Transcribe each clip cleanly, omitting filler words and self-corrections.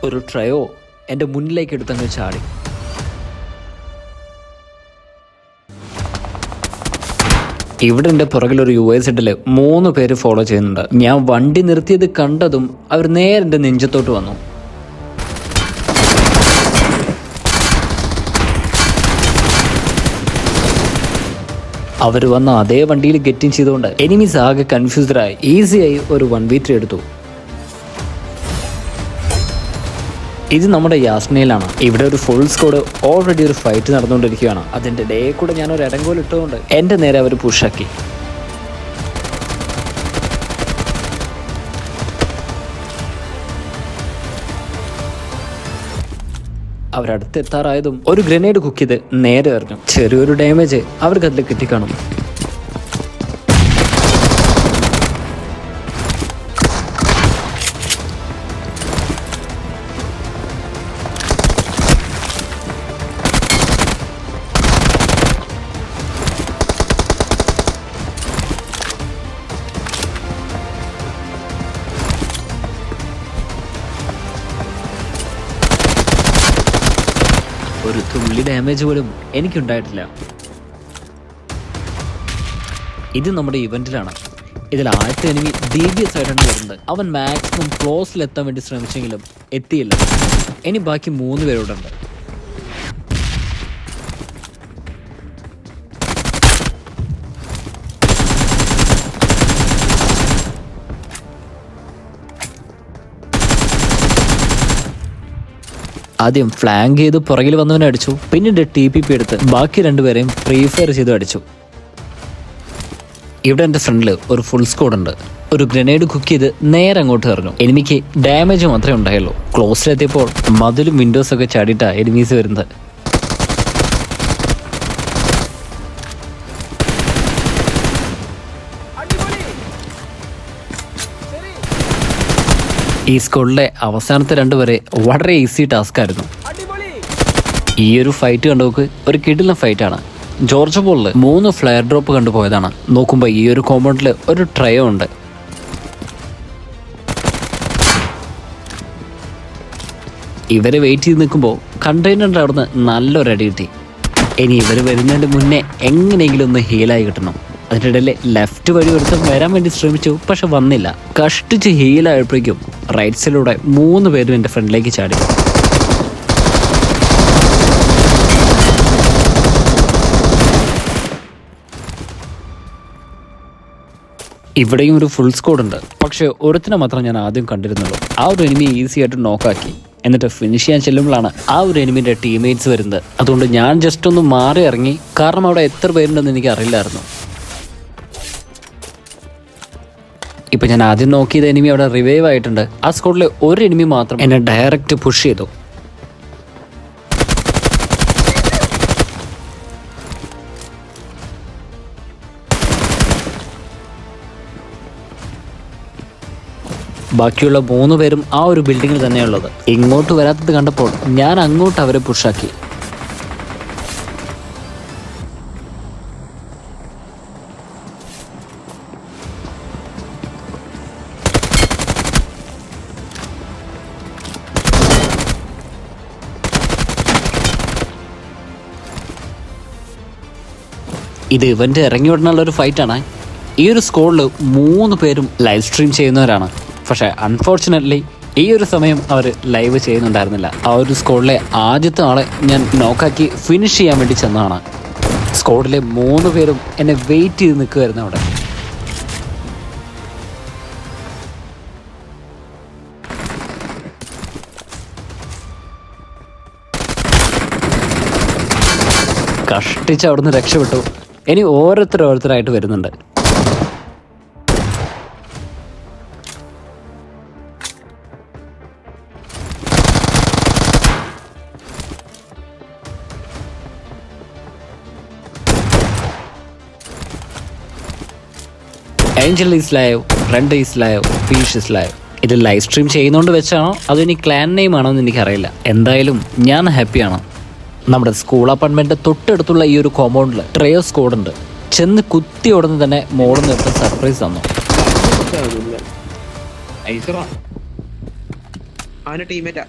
ഒരു ട്രയോ എൻ്റെ മുന്നിലേക്ക് എടുത്തങ്ങ് ചാടി. ഇവിടെ എൻ്റെ പുറകിലൊരു UAZ 3 പേര് ഫോളോ ചെയ്യുന്നുണ്ട്. ഞാൻ വണ്ടി നിർത്തിയത് കണ്ടതും അവർ നേരെ എൻ്റെ നെഞ്ചത്തോട്ട് വന്നു. അവർ വന്ന അതേ വണ്ടിയിൽ ഗെറ്റിൻ ചെയ്തുകൊണ്ട് എനിമീസ് ആകെ കൺഫ്യൂസ്ഡായി ഈസിയായി ഒരു 1v3 എടുത്തു. ഇത് നമ്മുടെ യാസ്നയിലാണ്. ഇവിടെ ഒരു ഫുൾ സ്ക്വാഡ് ഓൾറെഡി ഒരു ഫൈറ്റ് നടന്നുകൊണ്ടിരിക്കുകയാണ്. അതിൻ്റെ ഡേ കൂടെ ഞാൻ ഒരു ഇടങ്കോൽ ഇട്ടുകൊണ്ട് എൻ്റെ നേരെ അവർ പുഷാക്കി. അവരടുത്തെത്താറായതും ഒരു ഗ്രനേഡ് കുക്ക് ചെയ്ത് നേരെ എറിഞ്ഞു. ചെറിയൊരു ഡാമേജ് അവർക്ക് അതിൽ കിട്ടിക്കാണും. ഒരു തുള്ളി ഡാമേജ് പോലും എനിക്കുണ്ടായിട്ടില്ല. ഇത് നമ്മുടെ ഇവന്റിലാണ്. ഇതിൽ ആദ്യത്തെ എനിമി ഡീവിയസ് ആയിട്ടാണ് വരുന്നത്. അവൻ മാക്സിമം ക്ലോസിലെത്താൻ വേണ്ടി ശ്രമിച്ചെങ്കിലും എത്തിയില്ല. ഇനി ബാക്കി 3 പേരോടുണ്ട്. ആദ്യം ഫ്ലാങ്ക് ചെയ്ത് പുറകിൽ വന്നവനെ അടിച്ചു. പിന്നീട് TPP എടുത്ത് ബാക്കി 2 പേരെയും ഫ്രീ ഫയർ ചെയ്ത് അടിച്ചു. ഇവിടെ എൻ്റെ ഫ്രണ്ടിൽ ഒരു ഫുൾ സ്ക്വാഡ് ഉണ്ട്. ഒരു ഗ്രനേഡ് കുക്ക് ചെയ്ത് നേരെ അങ്ങോട്ട് എറിഞ്ഞു. എനിമിക്ക് ഡാമേജ് മാത്രമേ ഉണ്ടായുള്ളൂ. ക്ലോസിലെത്തിയപ്പോൾ മതിലും വിൻഡോസൊക്കെ ചാടിയിട്ടാണ് എനിമീസ് വരുന്നത്. ഈ സ്ക്വാഡിലെ അവസാനത്തെ 2 പേരെ വളരെ ഈസി ടാസ്ക് ആയിരുന്നു. ഈ ഒരു ഫൈറ്റ് കണ്ടുപോക്ക് ഒരു കിടിലൻ ഫൈറ്റാണ്. ജോർജ് പോളിൽ 3 ഫ്ലയർ ഡ്രോപ്പ് കണ്ടുപോയതാണ്. നോക്കുമ്പോൾ ഈ ഒരു കോമ്പൗണ്ടിൽ ഒരു ട്രയോ ഉണ്ട്. ഇവരെ വെയിറ്റ് ചെയ്ത് നിൽക്കുമ്പോൾ കണ്ടെയ്നറിൻ്റെ അവിടുന്ന് നല്ലൊരു അടി കിട്ടി. ഇനി ഇവർ വരുന്നതിൻ്റെ മുന്നേ എങ്ങനെയെങ്കിലും ഒന്ന് ഹീലായി കിട്ടണം. അതിൻ്റെ ഇടയിൽ ലെഫ്റ്റ് വഴി ഒരുത്തം വരാൻ വേണ്ടി ശ്രമിച്ചു, പക്ഷെ വന്നില്ല. കഷ്ടിച്ച് ഹീലായപ്പോഴേക്കും റൈറ്റ് സൈഡിലൂടെ 3 പേരും എൻ്റെ ഫ്രണ്ടിലേക്ക് ചാടി. ഇവിടെയും ഒരു ഫുൾ സ്ക്വാഡ് ഉണ്ട്. പക്ഷെ ഒരുത്തിനെ മാത്രം ഞാൻ ആദ്യം കണ്ടിരുന്നുള്ളൂ. ആ ഒരു എനിമി ഈസി ആയിട്ട് നോക്കാക്കി. എന്നിട്ട് ഫിനിഷ് ചെയ്യാൻ ചെല്ലുമ്പോഴാണ് ആ ഒരു എനിമിൻ്റെ ടീംമേറ്റ്സ് വരുന്നത്. അതുകൊണ്ട് ഞാൻ ജസ്റ്റ് ഒന്ന് മാറി ഇറങ്ങി. കാരണം അവിടെ എത്ര പേരുണ്ടെന്ന് എനിക്ക് അറിയില്ലായിരുന്നു. ഇപ്പം ഞാൻ ആദ്യം നോക്കിയത് എനിമി അവിടെ റിവൈവ് ആയിട്ടുണ്ട്. ആ സ്ക്വാഡിലെ ഒരു എനിമി മാത്രം എന്നെ ഡയറക്റ്റ് പുഷ് ചെയ്തു. ബാക്കിയുള്ള 3 പേരും ആ ഒരു ബിൽഡിങ്ങിൽ തന്നെയുള്ളത്. ഇങ്ങോട്ട് വരാത്തത് കണ്ടപ്പോൾ ഞാൻ അങ്ങോട്ട് അവരെ പുഷാക്കി. ഇത് ഇവന്റ് ഇറങ്ങി വിടാനുള്ള ഒരു ഫൈറ്റാണ്. ഈ ഒരു സ്ക്വാഡിൽ 3 പേരും ലൈവ് സ്ട്രീം ചെയ്യുന്നവരാണ്. പക്ഷേ അൺഫോർച്ചുനേറ്റ്ലി ഈ ഒരു സമയം അവർ ലൈവ് ചെയ്യുന്നുണ്ടായിരുന്നില്ല. ആ ഒരു സ്ക്വാഡിലെ ആദ്യത്തെ ആളെ ഞാൻ നോക്കാക്കി ഫിനിഷ് ചെയ്യാൻ വേണ്ടി ചെന്നതാണ്. സ്ക്വാഡിലെ 3 പേരും എന്നെ വെയിറ്റ് ചെയ്ത് നിൽക്കുമായിരുന്നു അവിടെ. കഷ്ടിച്ച് അവിടുന്ന് രക്ഷപ്പെട്ടു. ഇനി ഓരോരുത്തരായിട്ട് വരുന്നുണ്ട്. ഏഞ്ചൽ ഈസ് ലൈവ്, റെൻഡ് ഈസ് ലൈവ്, ഫീഷ് ഈസ് ലൈവ്. ഇത് ലൈവ് സ്ട്രീം ചെയ്യുന്നതുകൊണ്ട് വെച്ചാണോ അതോ ഇനി ക്ലാൻ നെയിം ആണോ എന്ന് എനിക്കറിയില്ല. എന്തായാലും ഞാൻ ഹാപ്പിയാണ്. നമ്മുടെ സ്കൂൾ അപ്പാർട്ട്മെൻറ്റ് തൊട്ടടുത്തുള്ള ഈ ഒരു കോമ്പൗണ്ടിൽ ട്രയോ സ്ക്വാഡ് ഉണ്ട്. ചെന്ന് കുത്തി ഉടനെ തന്നെ മോളിൽ നിർത്തി സർപ്രൈസ് തന്നു. അവന്റെ ടീമേറ്റാ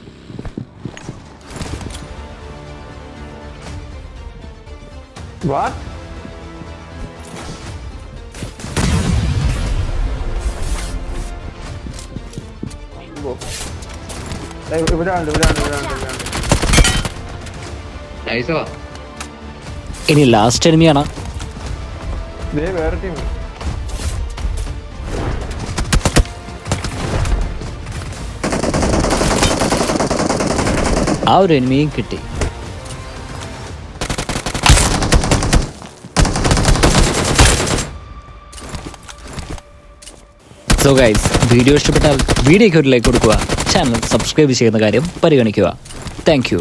What? ഇവിടെ ഇനി ലാസ്റ്റ് എനിമിയാണ്. വേറെ ടീം. ആ ഒരു എനിമിയും കിട്ടി. സോ ഗൈസ്, വീഡിയോ ഇഷ്ടപ്പെട്ടാൽ വീഡിയോയ്ക്ക് ഒരു ലൈക്ക് കൊടുക്കുക, ചാനൽ സബ്സ്ക്രൈബ് ചെയ്യുന്ന കാര്യം പരിഗണിക്കുക. Thank you.